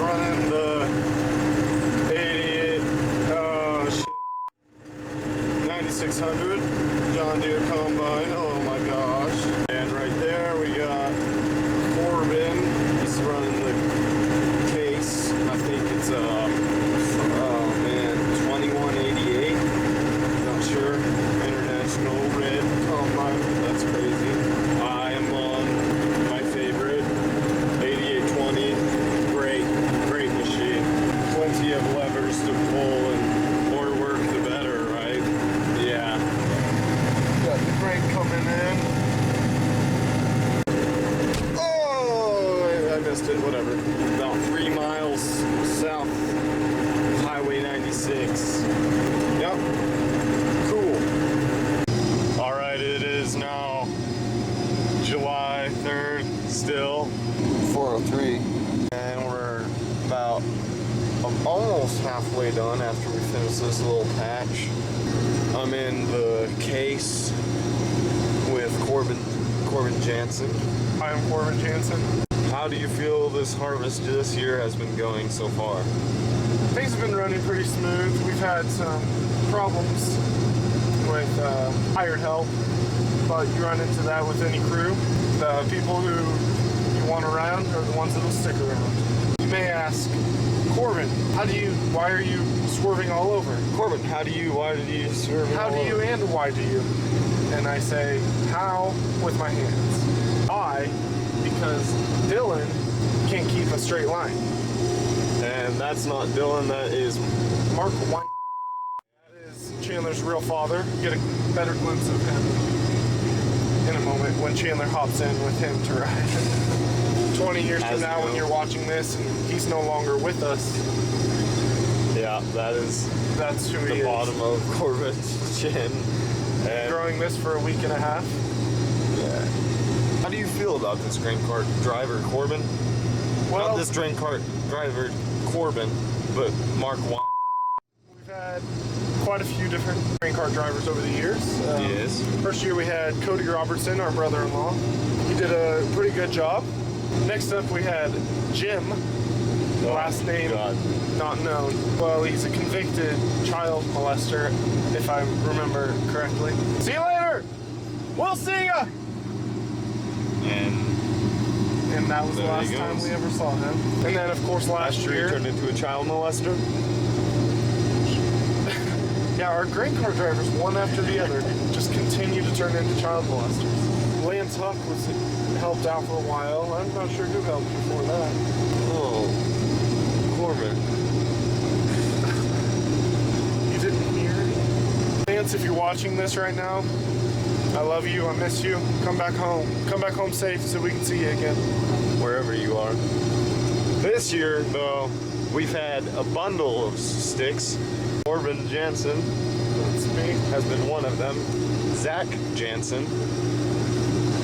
running the 88, 9600 John Deere combine. Oh my gosh. And right there we got Corbin. He's running the case. I think it's oh man, 2188. Not sure. International red combine. That's crazy. I am on my favorite 8820. Great machine. Plenty of levers to pull, and more work the better, right? Yeah. Got the crank coming in. Oh, I missed it. Whatever. About 3 miles south of Highway 96. Yep. Cool. All right, it is now July 3rd, still 4:03, and we're about almost halfway done after we finish this little patch. I'm in the case with Corbin Janssen. Hi, I'm Corbin Janssen. How do you feel this harvest this year has been going so far? Things have been running pretty smooth. We've had some problems with hired help, but you run into that with any crew. The people who you want around are the ones that'll stick around. You may ask, Corbin, why are you swerving all over? Corbin, why do you swerve How do you and why do you? And I say, how with my hands. Why? Because Dylan can't keep a straight line. And that's not Dylan, that is Mark White. That is Chandler's real father. Get a better glimpse of him in a moment when Chandler hops in with him to ride. 20 years from now when you're watching this and he's no longer with us. Yeah, that's who he is. The bottom of Corbin's chin. And growing this for a week and a half. Yeah. How do you feel about this grain cart driver, Corbin? Well, not this grain cart driver, Corbin, but Mark Wine. We've had quite a few different grain cart drivers over the years. Yes. First year we had Cody Robertson, our brother-in-law. He did a pretty good job. Next up we had Jim. Last name not known. Well, he's a convicted child molester, if I remember correctly. See you later! We'll see ya! And that was the last time we ever saw him. And then, of course, last year he turned into a child molester. Yeah, our grain car drivers, one after the other, just continue to turn into child molesters. Lance Huck was helped out for a while. I'm not sure who helped before that. Oh, Corbin. You didn't hear? Lance, if you're watching this right now, I love you, I miss you. Come back home. Come back home safe so we can see you again. Wherever you are. This year, though, we've had a bundle of sticks. Corbin Janssen, that's me, has been one of them. Zach Janssen,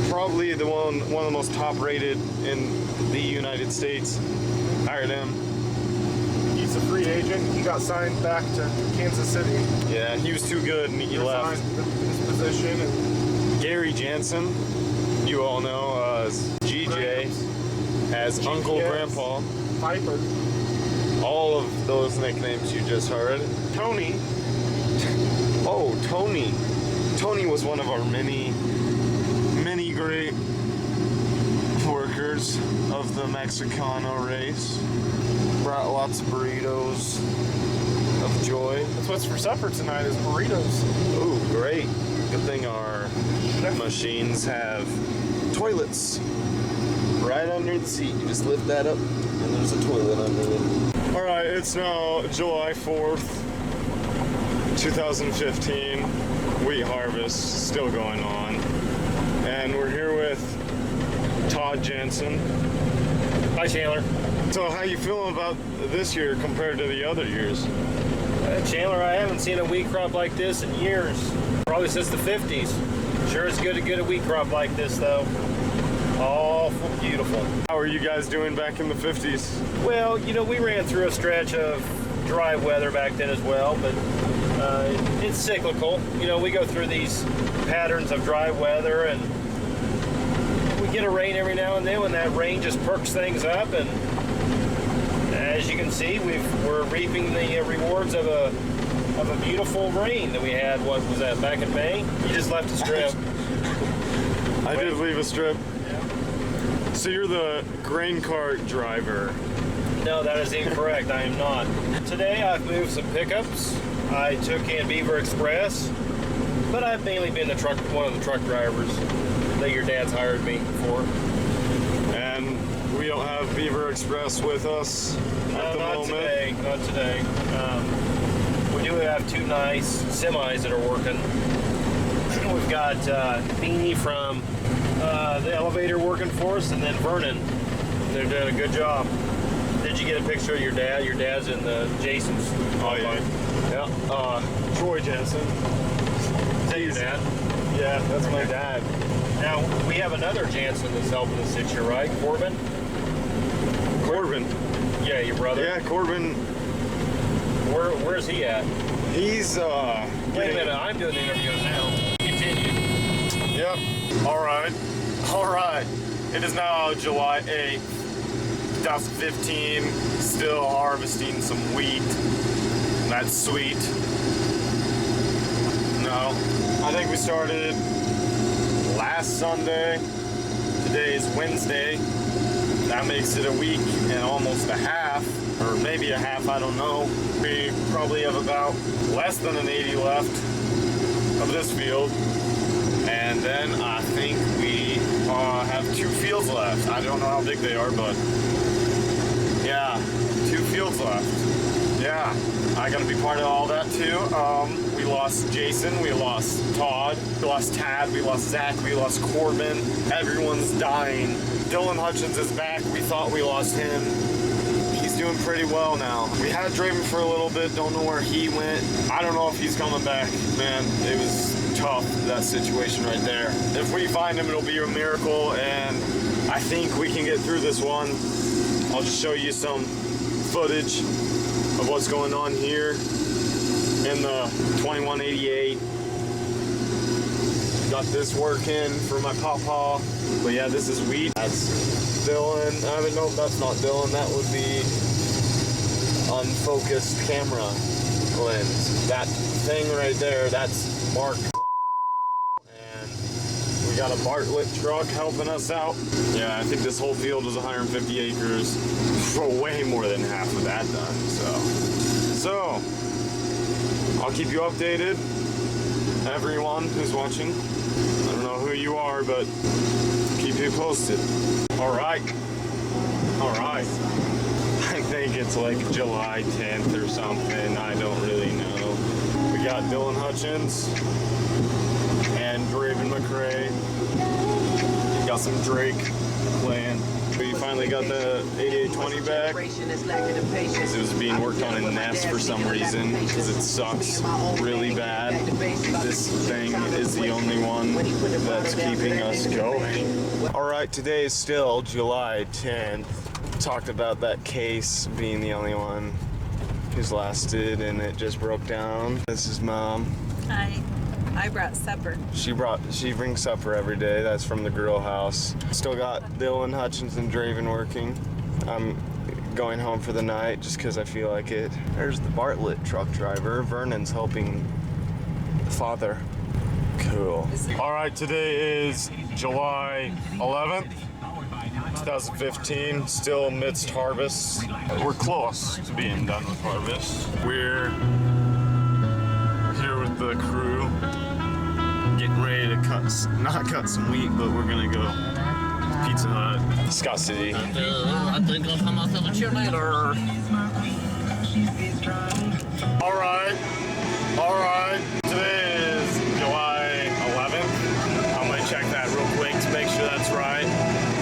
probably the one of the most top rated in the United States. Hired him. He's a free agent. He got signed back to Kansas City. Yeah, he was too good and he left his position. And Gary Janssen, you all know as GJ, as GPS, Uncle Grandpa, Piper, all of those nicknames you just heard. Tony. Oh, Tony. Tony was one of our many great workers of the Mexicano race. Brought lots of burritos of joy. That's what's for supper tonight is burritos. Oh, great. Good thing our machines have toilets right under the seat. You just lift that up and there's a toilet under it. Alright, it's now July 4th, 2015. Wheat harvest still going on. And we're here with Todd Janssen. Hi, Chandler. So how you feeling about this year compared to the other years? Chandler, I haven't seen a wheat crop like this in years. Probably since the 50s. Sure it's good to get a wheat crop like this, though. All beautiful. How are you guys doing back in the 50s? Well, you know, we ran through a stretch of dry weather back then as well, but it's cyclical. You know, we go through these patterns of dry weather, and we get a rain every now and then when that rain just perks things up, and as see, we're reaping the rewards of a beautiful rain that we had. What was that, back in May? You just left a strip. I did leave a strip. Yeah. So you're the grain cart driver. No, that is incorrect. I am not. Today I've moved some pickups. I took in Beaver Express, but I've mainly been one of the truck drivers that your dad's hired me for. And we don't have Beaver Express with us at the moment. Today. Not today. We do have two nice semis that are working. We've got Beanie from the elevator working for us, and then Vernon. They're doing a good job. Did you get a picture of your dad? Your dad's in the Jason's. Oh yeah. Yeah. Troy Janssen. Is that your dad? Yeah, that's my dad. Now, we have another Janssen that's helping us this year, right? Corbin? Corbin. Yeah, your brother? Yeah, Corbin. Where's he at? He's Wait a minute, I'm doing the interview now. Continue. Yep. All right. It is now July 8th, 2015. Still harvesting some wheat. That's sweet. No, I think we started last Sunday. Today is Wednesday. That makes it a week and almost a half, or maybe a half, I don't know. We probably have about less than an 80 left of this field. And then I think we have 2 fields left. I don't know how big they are, but yeah, 2 fields left. Yeah, I gotta be part of all that too. We lost Jason, we lost Todd, we lost Tad, we lost Zach, we lost Corbin. Everyone's dying. Dylan Hutchins is back. We thought we lost him. He's doing pretty well now. We had Draven for a little bit, don't know where he went. I don't know if he's coming back, man. It was tough, that situation right there. If we find him, it'll be a miracle, and I think we can get through this one. I'll just show you some footage of what's going on here in the 2188. Got this working for my pawpaw. But yeah, this is wheat. That's Dylan. I mean, no, that's not Dylan. That would be unfocused camera lens. That thing right there, that's Mark. And we got a Bartlett truck helping us out. Yeah, I think this whole field was 150 acres. For way more than half of that done, so I'll keep you updated. Everyone who's watching, I don't know who you are, but keep you posted. All right. I think it's like July 10th or something. I don't really know. We got Dylan Hutchins and Draven McRae. Got some Drake playing. We finally got the 8820 back. It was being worked on in Nest for some reason because it sucks really bad. This thing is the only one that's keeping us going. All right, today is still July 10th. Talked about that case being the only one who's lasted and it just broke down. This is Mom. Hi. I brought supper. She brings supper every day. That's from the grill house. Still got Dylan Hutchins and Draven working. I'm going home for the night just because I feel like it. There's the Bartlett truck driver. Vernon's helping the father. Cool. All right, today is July 11th, 2015. Still amidst harvest. We're close to being done with harvest. We're here with the crew, getting ready to not cut some wheat, but we're gonna go Pizza Hut, Scott City. I think I'll find myself a cheerleader. All right. Today is July 11th. I'm gonna check that real quick to make sure that's right.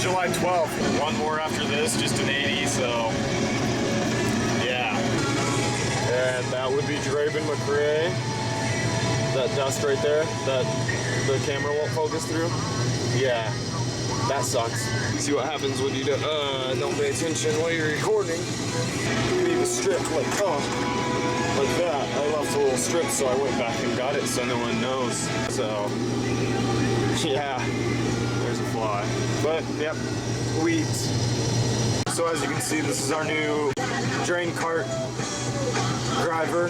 July 12th. One more after this, just an 80. So yeah. And that would be Draven McRae. That dust right there, that the camera won't focus through. Yeah, that sucks. See what happens when you don't pay attention while you're recording. Leave a strip like that. I left a little strip, so I went back and got it so no one knows. So yeah, there's a fly. But yep, wheat. So as you can see, this is our new drain cart driver.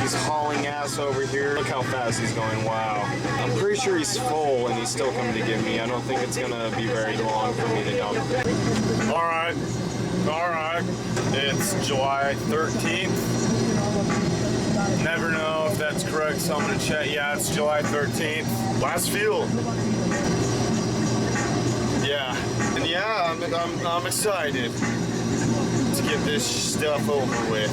He's hauling ass over here. Look how fast he's going, wow. I'm pretty sure he's full and he's still coming to get me. I don't think it's gonna be very long for me to dump. All right. It's July 13th. Never know if that's correct, so I'm gonna check. Yeah, it's July 13th. Last field. Yeah, and yeah, I'm excited to get this stuff over with.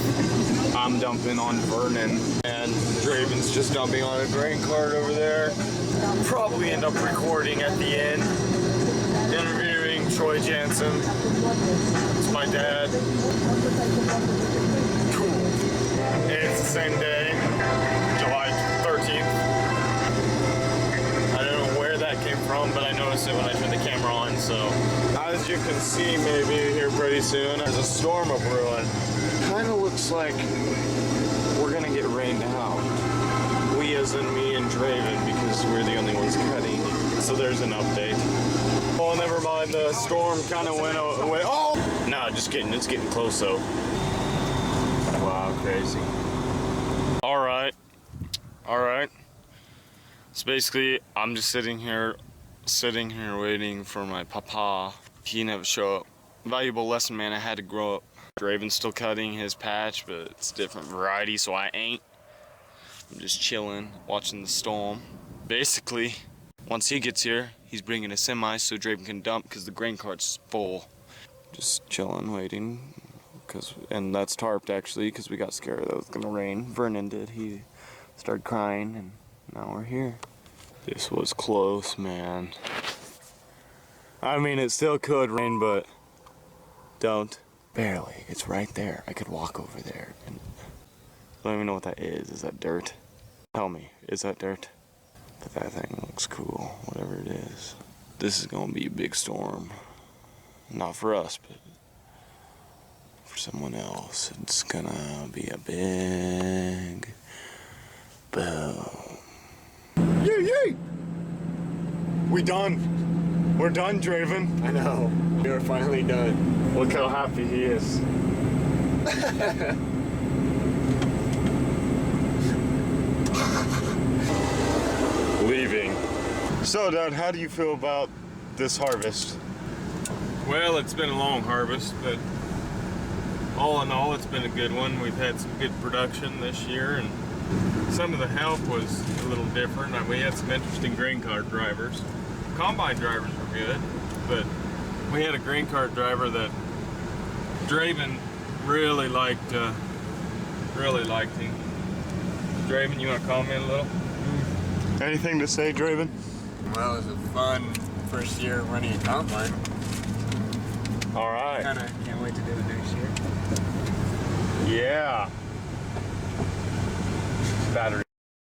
I'm dumping on Vernon, and Draven's just dumping on a grain cart over there. Probably end up recording at the end, interviewing Troy Janssen. It's my dad. Cool. It's the same day, July 13th. I don't know where that came from, but I noticed it when I turned the camera on, so. As you can see, maybe here pretty soon, there's a storm of brewing. Kind of looks like we're gonna get rained out. We as in me and Draven, because we're the only ones cutting. So there's an update. Oh, never mind, the storm kind of went away. Oh! No, just kidding, it's getting close though. Wow, crazy. All right. So basically, I'm just sitting here waiting for my papa. He never show up. Valuable lesson, man. I had to grow up. Draven's still cutting his patch, but it's different variety, so I ain't. I'm just chilling, watching the storm. Basically, once he gets here, he's bringing a semi so Draven can dump because the grain cart's full. Just chilling, waiting. And that's tarped actually, because we got scared that it was gonna rain. Vernon did. He started crying, and now we're here. This was close, man. I mean, it still could rain, but don't. Barely. It's right there. I could walk over there. And I don't even know what that is. Is that dirt? Tell me, is that dirt? But that thing looks cool, whatever it is. This is gonna be a big storm. Not for us, but for someone else. It's gonna be a big boom. Yay! We done. We're done, Draven. I know. We're finally done. Look how happy he is. Leaving. So, Dad, how do you feel about this harvest? Well, it's been a long harvest, but all in all, it's been a good one. We've had some good production this year, and some of the help was a little different. We had some interesting grain cart drivers. Combine drivers were good, but we had a grain cart driver that Draven really liked him. Draven, you want to comment a little? Anything to say, Draven? Well, it was a fun first year running a combine. All right. Kinda can't wait to do it next year. Yeah. Battery.